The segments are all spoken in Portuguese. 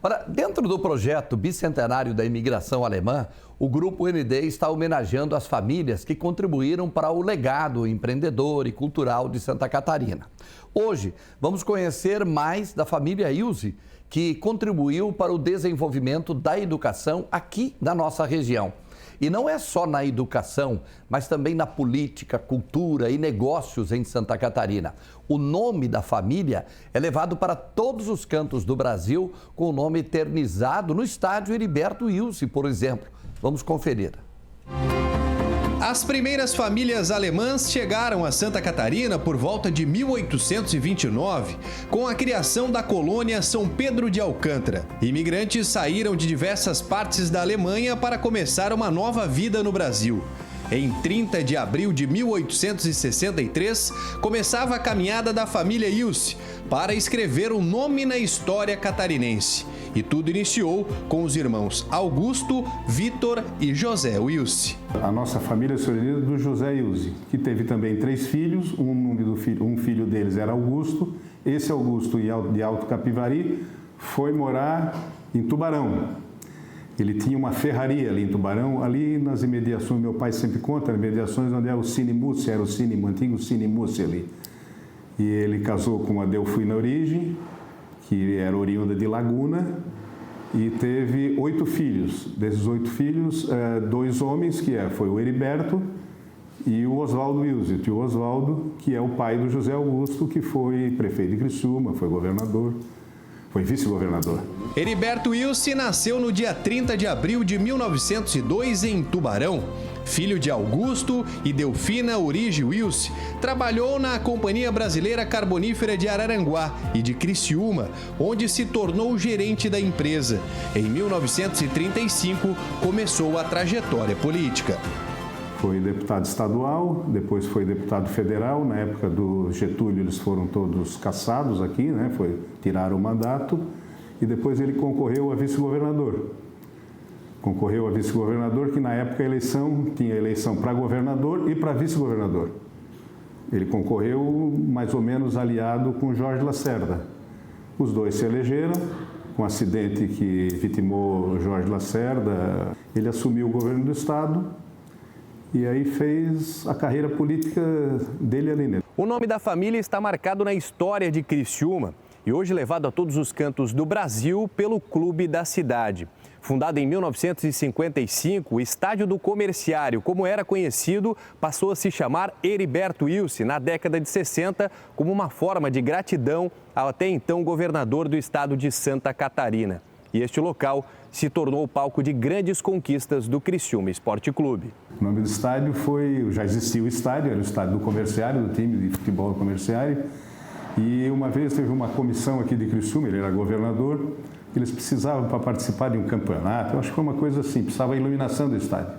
Ora, dentro do projeto bicentenário da imigração alemã, o Grupo ND está homenageando as famílias que contribuíram para o legado empreendedor e cultural de Santa Catarina. Hoje, vamos conhecer mais da família Ilse, que contribuiu para o desenvolvimento da educação aqui na nossa região. E não é só na educação, mas também na política, cultura e negócios em Santa Catarina. O nome da família é levado para todos os cantos do Brasil, com o nome eternizado no estádio Heriberto Ilse, por exemplo. Vamos conferir. As primeiras famílias alemãs chegaram a Santa Catarina por volta de 1829, com a criação da colônia São Pedro de Alcântara. Imigrantes saíram de diversas partes da Alemanha para começar uma nova vida no Brasil. Em 30 de abril de 1863, começava a caminhada da família Ilse para escrever um nome na história catarinense. E tudo iniciou com os irmãos Augusto, Vitor e José Ilse. A nossa família é origem do José Ilse, que teve também 3 filhos, um filho deles era Augusto. Esse Augusto de Alto Capivari foi morar em Tubarão. Ele tinha uma ferraria ali em Tubarão, ali nas imediações, meu pai sempre conta, nas imediações onde era o Cine Mussi, era o antigo Cine Mussi ali. E ele casou com uma Delfina Origem, que era oriunda de Laguna, e teve 8 filhos. Desses 8 filhos, 2 homens, foi o Heriberto e o Oswaldo Ilse. O tio Oswaldo, que é o pai do José Augusto, que foi prefeito de Criciúma, foi governador. Foi vice-governador. Heriberto Ilse nasceu no dia 30 de abril de 1902 em Tubarão. Filho de Augusto e Delfina Origem Ilse, trabalhou na Companhia Brasileira Carbonífera de Araranguá e de Criciúma, onde se tornou gerente da empresa. Em 1935, começou a trajetória política. Foi deputado estadual, depois foi deputado federal. Na época do Getúlio, eles foram todos cassados aqui, né? Tiraram o mandato. E depois ele concorreu a vice-governador. Concorreu a vice-governador, que na época tinha eleição para governador e para vice-governador. Ele concorreu mais ou menos aliado com Jorge Lacerda. Os dois se elegeram. Com um acidente que vitimou Jorge Lacerda, ele assumiu o governo do estado. E aí fez a carreira política dele ali, né? O nome da família está marcado na história de Criciúma e hoje levado a todos os cantos do Brasil pelo Clube da Cidade. Fundado em 1955, o Estádio do Comerciário, como era conhecido, passou a se chamar Heriberto Ilse na década de 60, como uma forma de gratidão ao até então governador do estado de Santa Catarina. E este local se tornou o palco de grandes conquistas do Criciúma Esporte Clube. O nome do estádio já existia o estádio, era o estádio do Comerciário, do time de futebol do Comerciário. E uma vez teve uma comissão aqui de Criciúma, ele era governador, eles precisavam para participar de um campeonato, eu acho que foi uma coisa assim, precisava a iluminação do estádio.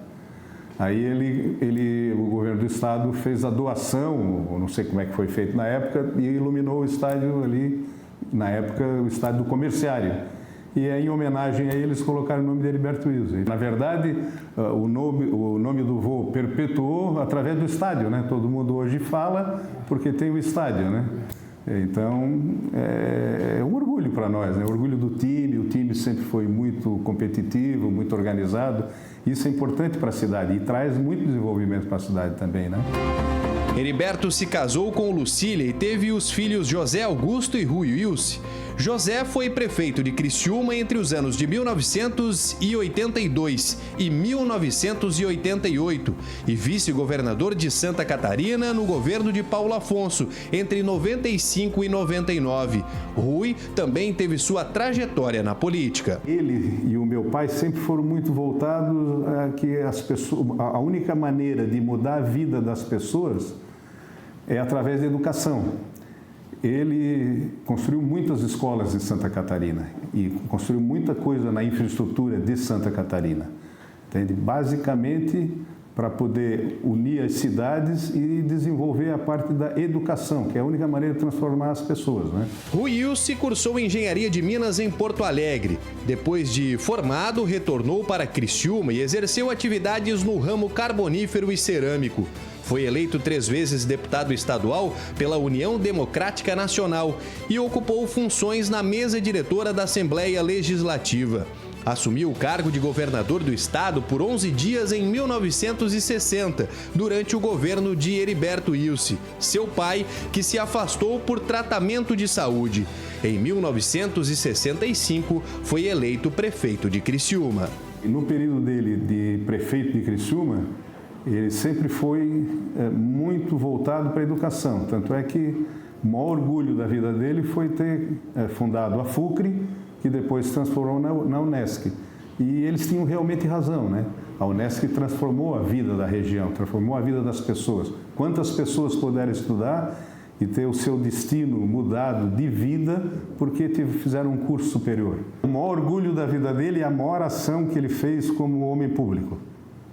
Aí o governo do estado fez a doação, não sei como é que foi feito na época, e iluminou o estádio ali, na época, o estádio do Comerciário. E em homenagem a eles colocaram o nome de Heriberto Ilse. Na verdade, o nome do voo perpetuou através do estádio, né? Todo mundo hoje fala porque tem o estádio, né? Então, é um orgulho para nós, né? Orgulho do time, o time sempre foi muito competitivo, muito organizado. Isso é importante para a cidade e traz muito desenvolvimento para a cidade também, né? Heriberto se casou com Lucília e teve os filhos José Augusto e Rui Ilse. José foi prefeito de Criciúma entre os anos de 1982 e 1988 e vice-governador de Santa Catarina no governo de Paulo Afonso entre 95 e 99. Rui também teve sua trajetória na política. Ele e o meu pai sempre foram muito voltados a que a única maneira de mudar a vida das pessoas é através da educação. Ele construiu muitas escolas em Santa Catarina e construiu muita coisa na infraestrutura de Santa Catarina. Entende? Basicamente, para poder unir as cidades e desenvolver a parte da educação, que é a única maneira de transformar as pessoas, né? Rui Ilse cursou Engenharia de Minas em Porto Alegre. Depois de formado, retornou para Criciúma e exerceu atividades no ramo carbonífero e cerâmico. Foi eleito 3 vezes deputado estadual pela União Democrática Nacional e ocupou funções na mesa diretora da Assembleia Legislativa. Assumiu o cargo de governador do estado por 11 dias em 1960, durante o governo de Heriberto Ilse, seu pai, que se afastou por tratamento de saúde. Em 1965, foi eleito prefeito de Criciúma. No período dele de prefeito de Criciúma, ele sempre foi muito voltado para a educação. Tanto é que o maior orgulho da vida dele foi ter fundado a FUCRE, que depois se transformou na Unesc. E eles tinham realmente razão, né? A Unesc transformou a vida da região, transformou a vida das pessoas. Quantas pessoas puderam estudar e ter o seu destino mudado de vida porque fizeram um curso superior. O maior orgulho da vida dele é a maior ação que ele fez como homem público.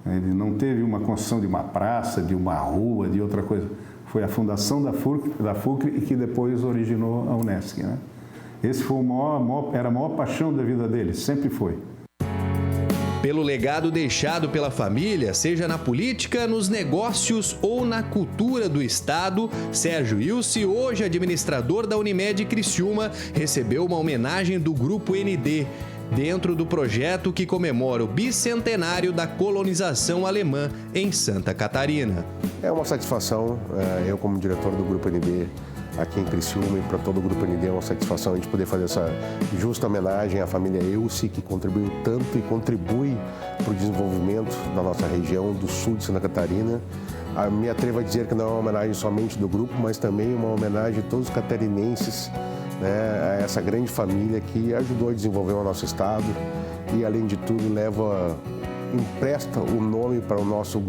Ele não teve uma construção de uma praça, de uma rua, de outra coisa. Foi a fundação da FUCRE e que depois originou a Unesc, né? Esse foi era a maior paixão da vida dele, sempre foi. Pelo legado deixado pela família, seja na política, nos negócios ou na cultura do estado, Sérgio Ilse, hoje administrador da Unimed Criciúma, recebeu uma homenagem do Grupo ND, dentro do projeto que comemora o bicentenário da colonização alemã em Santa Catarina. É uma satisfação, eu como diretor do Grupo ND, aqui em Criciúma, e para todo o Grupo ND é uma satisfação a gente poder fazer essa justa homenagem à família Ilse, que contribuiu tanto e contribui para o desenvolvimento da nossa região, do sul de Santa Catarina. Me atrevo a dizer que não é uma homenagem somente do grupo, mas também uma homenagem a todos os catarinenses, né, a essa grande família que ajudou a desenvolver o nosso estado e, além de tudo, empresta o nome para o nosso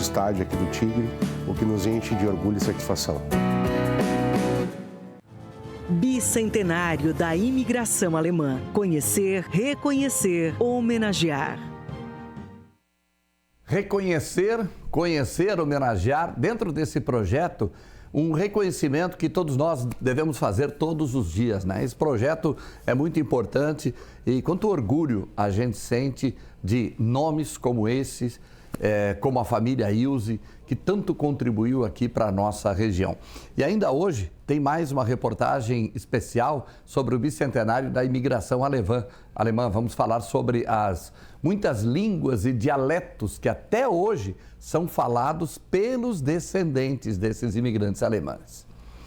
estádio aqui do Tigre, o que nos enche de orgulho e satisfação. Bicentenário da imigração alemã. Conhecer, reconhecer, homenagear. Reconhecer, conhecer, homenagear, dentro desse projeto, um reconhecimento que todos nós devemos fazer todos os dias, né? Esse projeto é muito importante e quanto orgulho a gente sente de nomes como esses, como a família Ilse, que tanto contribuiu aqui para a nossa região. E ainda hoje tem mais uma reportagem especial sobre o bicentenário da imigração alemã. Vamos falar sobre as muitas línguas e dialetos que até hoje são falados pelos descendentes desses imigrantes alemães.